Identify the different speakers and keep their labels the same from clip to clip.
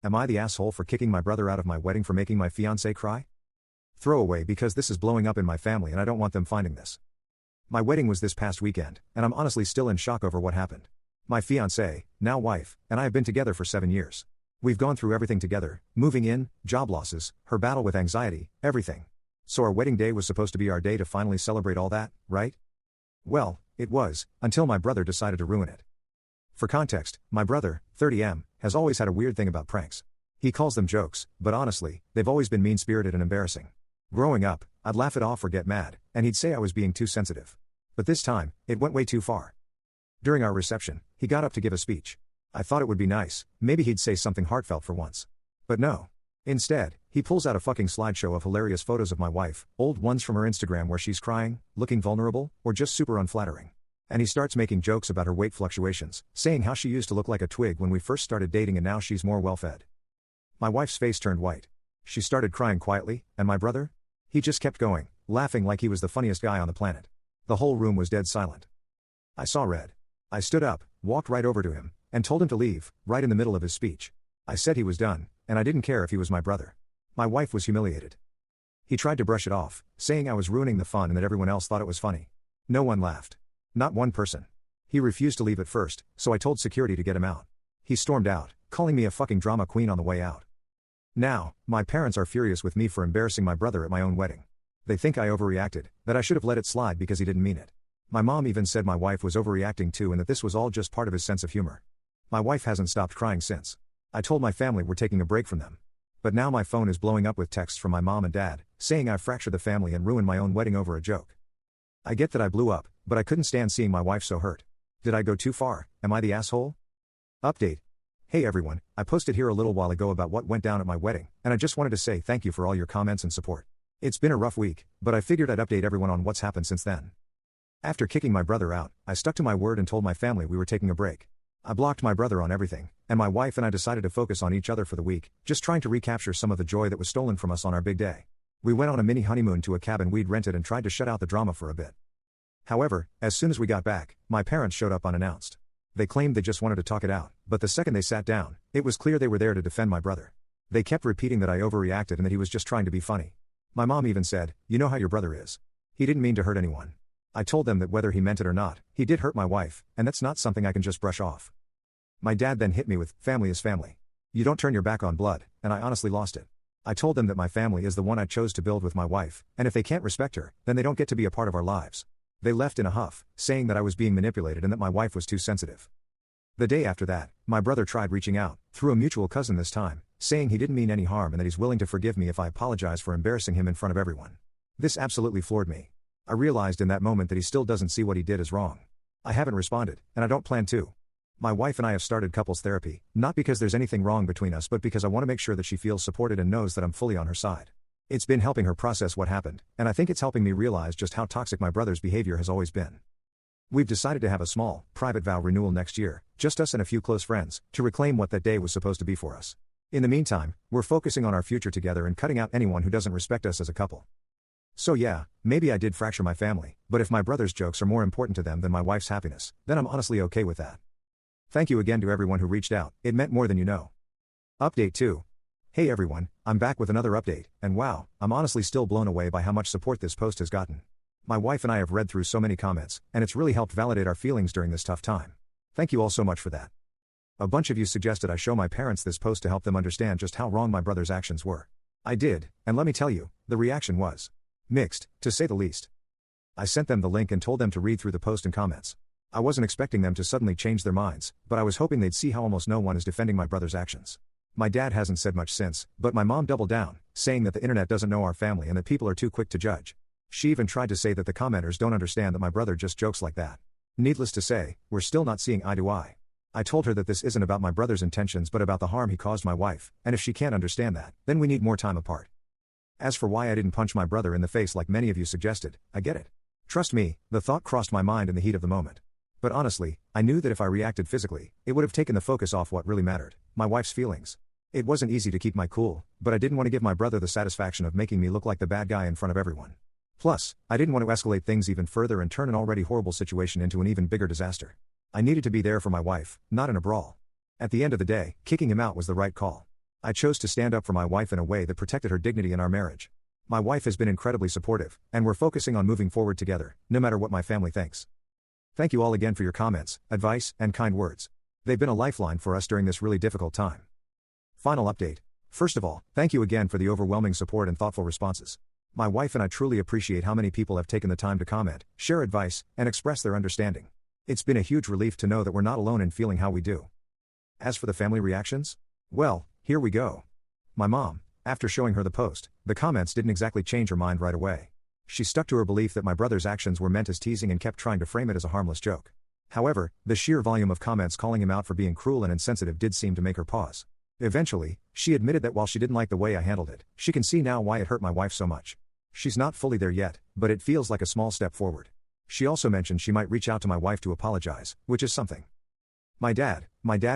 Speaker 1: Am I the asshole for kicking my brother out of my wedding for making my fiancé cry? Throw away because this is blowing up in my family and I don't want them finding this. My wedding was this past weekend, and I'm honestly still in shock over what happened. My fiancé, now wife, and I have been together for 7 years. We've gone through everything together, moving in, job losses, her battle with anxiety, everything. So our wedding day was supposed to be our day to finally celebrate all that, right? Well, it was, until my brother decided to ruin it. For context, my brother, 30M, has always had a weird thing about pranks. He calls them jokes, but honestly, they've always been mean-spirited and embarrassing. Growing up, I'd laugh it off or get mad, and he'd say I was being too sensitive. But this time, it went way too far. During our reception, he got up to give a speech. I thought it would be nice, maybe he'd say something heartfelt for once. But no. Instead, he pulls out a fucking slideshow of hilarious photos of my wife, old ones from her Instagram where she's crying, looking vulnerable, or just super unflattering. And he starts making jokes about her weight fluctuations, saying how she used to look like a twig when we first started dating and now she's more well-fed. My wife's face turned white. She started crying quietly, and my brother? He just kept going, laughing like he was the funniest guy on the planet. The whole room was dead silent. I saw red. I stood up, walked right over to him, and told him to leave, right in the middle of his speech. I said he was done, and I didn't care if he was my brother. My wife was humiliated. He tried to brush it off, saying I was ruining the fun and that everyone else thought it was funny. No one laughed. Not one person. He refused to leave at first, so I told security to get him out. He stormed out, calling me a fucking drama queen on the way out. Now, my parents are furious with me for embarrassing my brother at my own wedding. They think I overreacted, that I should have let it slide because he didn't mean it. My mom even said my wife was overreacting too and that this was all just part of his sense of humor. My wife hasn't stopped crying since. I told my family we're taking a break from them. But now my phone is blowing up with texts from my mom and dad, saying I've fractured the family and ruined my own wedding over a joke. I get that I blew up, but I couldn't stand seeing my wife so hurt. Did I go too far? Am I the asshole? Update. Hey everyone, I posted here a little while ago about what went down at my wedding, and I just wanted to say thank you for all your comments and support. It's been a rough week, but I figured I'd update everyone on what's happened since then. After kicking my brother out, I stuck to my word and told my family we were taking a break. I blocked my brother on everything, and my wife and I decided to focus on each other for the week, just trying to recapture some of the joy that was stolen from us on our big day. We went on a mini honeymoon to a cabin we'd rented and tried to shut out the drama for a bit. However, as soon as we got back, my parents showed up unannounced. They claimed they just wanted to talk it out, but the second they sat down, it was clear they were there to defend my brother. They kept repeating that I overreacted and that he was just trying to be funny. My mom even said, "You know how your brother is. He didn't mean to hurt anyone." I told them that whether he meant it or not, he did hurt my wife, and that's not something I can just brush off. My dad then hit me with, "Family is family. You don't turn your back on blood," and I honestly lost it. I told them that my family is the one I chose to build with my wife, and if they can't respect her, then they don't get to be a part of our lives. They left in a huff, saying that I was being manipulated and that my wife was too sensitive. The day after that, my brother tried reaching out, through a mutual cousin this time, saying he didn't mean any harm and that he's willing to forgive me if I apologize for embarrassing him in front of everyone. This absolutely floored me. I realized in that moment that he still doesn't see what he did as wrong. I haven't responded, and I don't plan to. My wife and I have started couples therapy, not because there's anything wrong between us but because I want to make sure that she feels supported and knows that I'm fully on her side. It's been helping her process what happened, and I think it's helping me realize just how toxic my brother's behavior has always been. We've decided to have a small, private vow renewal next year, just us and a few close friends, to reclaim what that day was supposed to be for us. In the meantime, we're focusing on our future together and cutting out anyone who doesn't respect us as a couple. So yeah, maybe I did fracture my family, but if my brother's jokes are more important to them than my wife's happiness, then I'm honestly okay with that. Thank you again to everyone who reached out, it meant more than you know. Update 2. Hey everyone, I'm back with another update, and wow, I'm honestly still blown away by how much support this post has gotten. My wife and I have read through so many comments, and it's really helped validate our feelings during this tough time. Thank you all so much for that. A bunch of you suggested I show my parents this post to help them understand just how wrong my brother's actions were. I did, and let me tell you, the reaction was mixed, to say the least. I sent them the link and told them to read through the post and comments. I wasn't expecting them to suddenly change their minds, but I was hoping they'd see how almost no one is defending my brother's actions. My dad hasn't said much since, but my mom doubled down, saying that the internet doesn't know our family and that people are too quick to judge. She even tried to say that the commenters don't understand that my brother just jokes like that. Needless to say, we're still not seeing eye to eye. I told her that this isn't about my brother's intentions but about the harm he caused my wife, and if she can't understand that, then we need more time apart. As for why I didn't punch my brother in the face like many of you suggested, I get it. Trust me, the thought crossed my mind in the heat of the moment. But honestly, I knew that if I reacted physically, it would have taken the focus off what really mattered, my wife's feelings. It wasn't easy to keep my cool, but I didn't want to give my brother the satisfaction of making me look like the bad guy in front of everyone. Plus, I didn't want to escalate things even further and turn an already horrible situation into an even bigger disaster. I needed to be there for my wife, not in a brawl. At the end of the day, kicking him out was the right call. I chose to stand up for my wife in a way that protected her dignity in our marriage. My wife has been incredibly supportive, and we're focusing on moving forward together, no matter what my family thinks. Thank you all again for your comments, advice, and kind words. They've been a lifeline for us during this really difficult time. Final update. First of all, thank you again for the overwhelming support and thoughtful responses. My wife and I truly appreciate how many people have taken the time to comment, share advice, and express their understanding. It's been a huge relief to know that we're not alone in feeling how we do. As for the family reactions? Well, here we go. My mom, after showing her the post, the comments didn't exactly change her mind right away. She stuck to her belief that my brother's actions were meant as teasing and kept trying to frame it as a harmless joke. However, the sheer volume of comments calling him out for being cruel and insensitive did seem to make her pause. Eventually, she admitted that while she didn't like the way I handled it, she can see now why it hurt my wife so much. She's not fully there yet, but it feels like a small step forward. She also mentioned she might reach out to my wife to apologize, which is something. My dad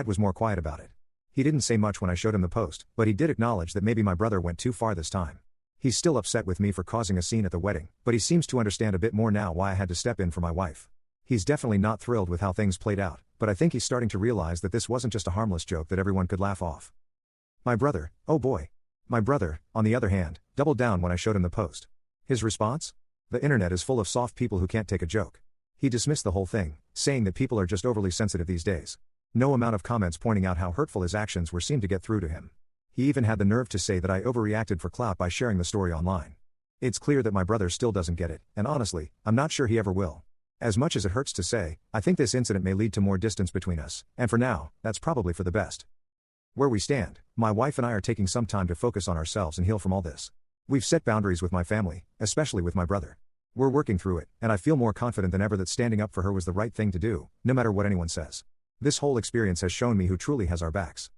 Speaker 1: was more quiet about it. He didn't say much when I showed him the post, but he did acknowledge that maybe my brother went too far this time. He's still upset with me for causing a scene at the wedding, but he seems to understand a bit more now why I had to step in for my wife. He's definitely not thrilled with how things played out, but I think he's starting to realize that this wasn't just a harmless joke that everyone could laugh off. My brother, oh boy. My brother, on the other hand, doubled down when I showed him the post. His response? The internet is full of soft people who can't take a joke. He dismissed the whole thing, saying that people are just overly sensitive these days. No amount of comments pointing out how hurtful his actions were seemed to get through to him. He even had the nerve to say that I overreacted for clout by sharing the story online. It's clear that my brother still doesn't get it, and honestly, I'm not sure he ever will. As much as it hurts to say, I think this incident may lead to more distance between us, and for now, that's probably for the best. Where we stand, my wife and I are taking some time to focus on ourselves and heal from all this. We've set boundaries with my family, especially with my brother. We're working through it, and I feel more confident than ever that standing up for her was the right thing to do, no matter what anyone says. This whole experience has shown me who truly has our backs.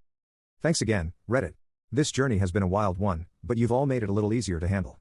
Speaker 1: Thanks again, Reddit. This journey has been a wild one, but you've all made it a little easier to handle.